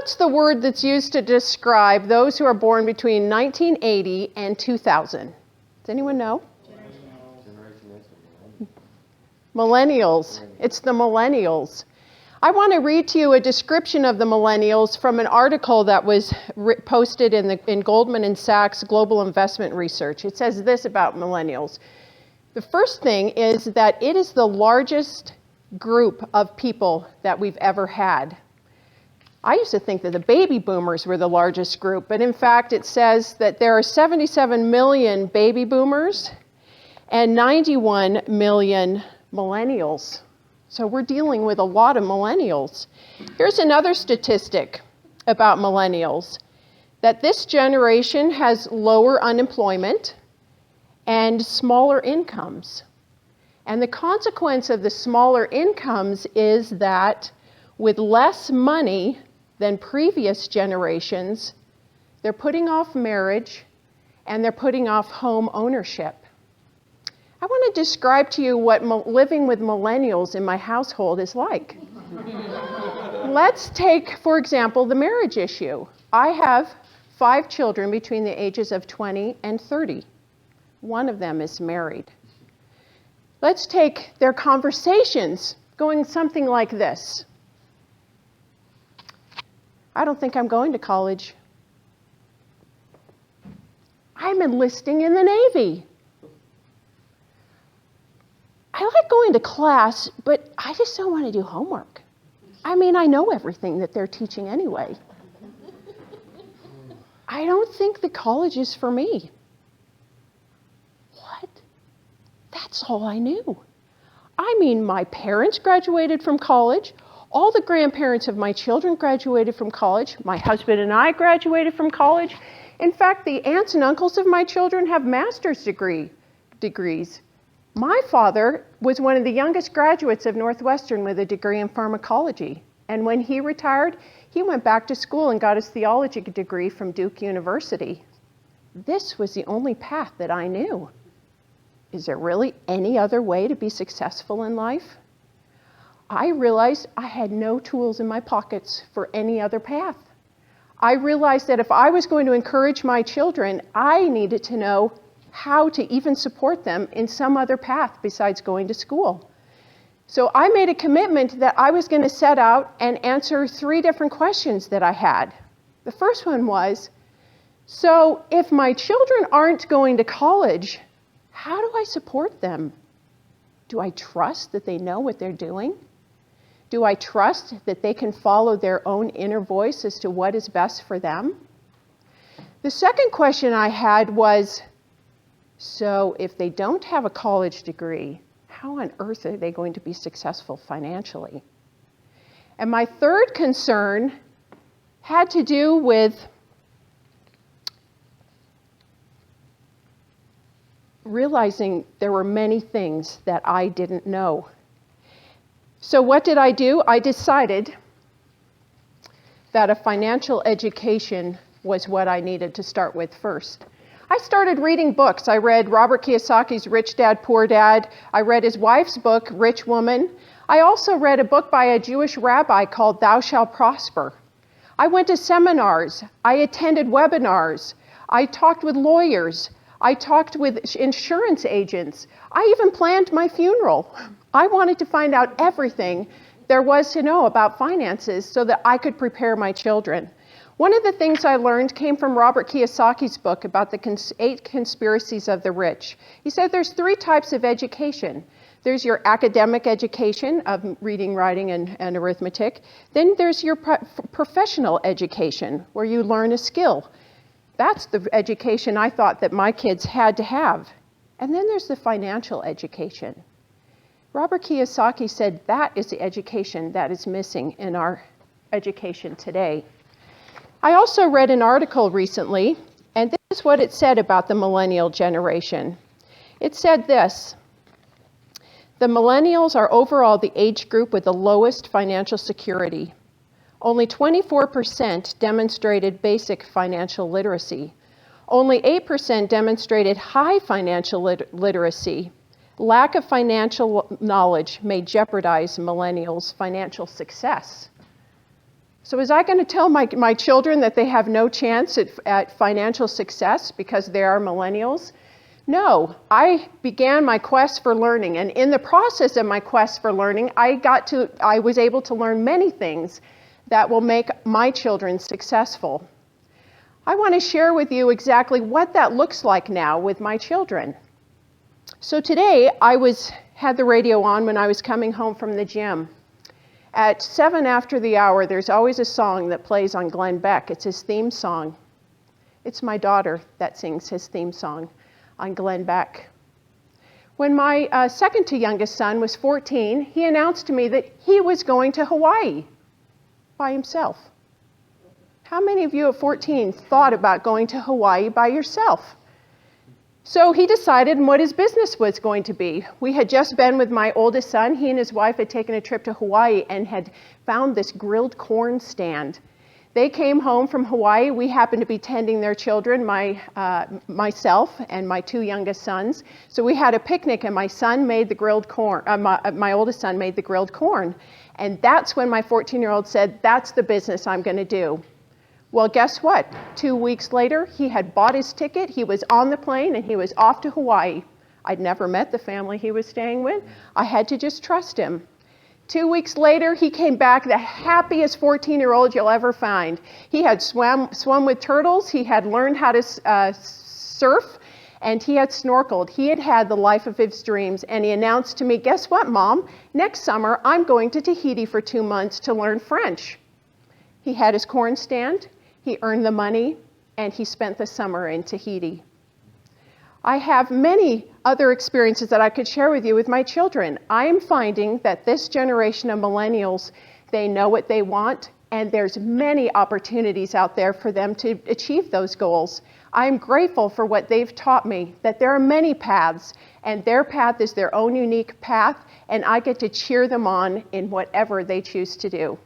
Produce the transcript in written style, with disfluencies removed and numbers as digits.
what's the word that's used to describe those who are born between 1980 and 2000? Does anyone know? Millennials. It's the millennials. I want to read to you a description of the millennials from an article that was posted in Goldman & Sachs Global Investment Research. It says this about millennials. The first thing is that it is the largest group of people that we've ever had. I used to think that the baby boomers were the largest group, but in fact it says that there are 77 million baby boomers and 91 million millennials. So we're dealing with a lot of millennials. Here's another statistic about millennials, that this generation has lower unemployment and smaller incomes. And the consequence of the smaller incomes is that with less money than previous generations, they're putting off marriage and they're putting off home ownership. I want to describe to you what living with millennials in my household is like. Let's take, for example, the marriage issue. I have 5 children between the ages of 20 and 30. One of them is married. Let's take their conversations going something like this. I don't think I'm going to college. I'm enlisting in the Navy. I like going to class, but I just don't want to do homework. I mean, I know everything that they're teaching anyway. I don't think the college is for me. What? That's all I knew. I mean, my parents graduated from college. All the grandparents of my children graduated from college. My husband and I graduated from college. In fact, the aunts and uncles of my children have master's degrees. My father was one of the youngest graduates of Northwestern with a degree in pharmacology. And when he retired, he went back to school and got his theology degree from Duke University. This was the only path that I knew. Is there really any other way to be successful in life? I realized I had no tools in my pockets for any other path. I realized that if I was going to encourage my children, I needed to know how to even support them in some other path besides going to school. So I made a commitment that I was going to set out and answer 3 different questions that I had. The first one was, so if my children aren't going to college, how do I support them? Do I trust that they know what they're doing? Do I trust that they can follow their own inner voice as to what is best for them? The second question I had was, so if they don't have a college degree, how on earth are they going to be successful financially? And my third concern had to do with realizing there were many things that I didn't know. So what did I do? I decided that a financial education was what I needed to start with first. I started reading books. I read Robert Kiyosaki's Rich Dad, Poor Dad. I read his wife's book, Rich Woman. I also read a book by a Jewish rabbi called Thou Shalt Prosper. I went to seminars. I attended webinars. I talked with lawyers. I talked with insurance agents. I even planned my funeral. I wanted to find out everything there was to know about finances so that I could prepare my children. One of the things I learned came from Robert Kiyosaki's book about the 8 conspiracies of the rich. He said there's 3 types of education. There's your academic education of reading, writing, and arithmetic. Then there's your professional education, where you learn a skill. That's the education I thought that my kids had to have. And then there's the financial education. Robert Kiyosaki said that is the education that is missing in our education today. I also read an article recently, and this is what it said about the millennial generation. It said this: the millennials are overall the age group with the lowest financial security. Only 24% demonstrated basic financial literacy. Only 8% demonstrated high financial literacy. Lack of financial knowledge may jeopardize millennials' financial success. So was I going to tell my children that they have no chance at financial success because they are millennials? No, I began my quest for learning, and in the process of my quest for learning, I was able to learn many things that will make my children successful. I want to share with you exactly what that looks like now with my children. So today, I had the radio on when I was coming home from the gym. At 7 after the hour, there's always a song that plays on Glenn Beck. It's his theme song. It's my daughter that sings his theme song on Glenn Beck. When my second to youngest son was 14, he announced to me that he was going to Hawaii by himself. How many of you at 14 thought about going to Hawaii by yourself? So he decided what his business was going to be. We had just been with my oldest son. He and his wife had taken a trip to Hawaii and had found this grilled corn stand. They came home from Hawaii. We happened to be tending their children, myself and my two youngest sons. So we had a picnic, and my son made the grilled corn. My oldest son made the grilled corn. And that's when my 14-year-old said, "That's the business I'm going to do." Well, guess what? 2 weeks later, he had bought his ticket. He was on the plane, and he was off to Hawaii. I'd never met the family he was staying with. I had to just trust him. 2 weeks later, he came back the happiest 14-year-old you'll ever find. He had swum with turtles, he had learned how to surf, and he had snorkeled. He had had the life of his dreams, and he announced to me, "Guess what, Mom? Next summer, I'm going to Tahiti for 2 months to learn French." He had his corn stand, he earned the money, and he spent the summer in Tahiti. I have many other experiences that I could share with you with my children. I am finding that this generation of millennials, they know what they want, and there's many opportunities out there for them to achieve those goals. I'm grateful for what they've taught me, that there are many paths, and their path is their own unique path, and I get to cheer them on in whatever they choose to do.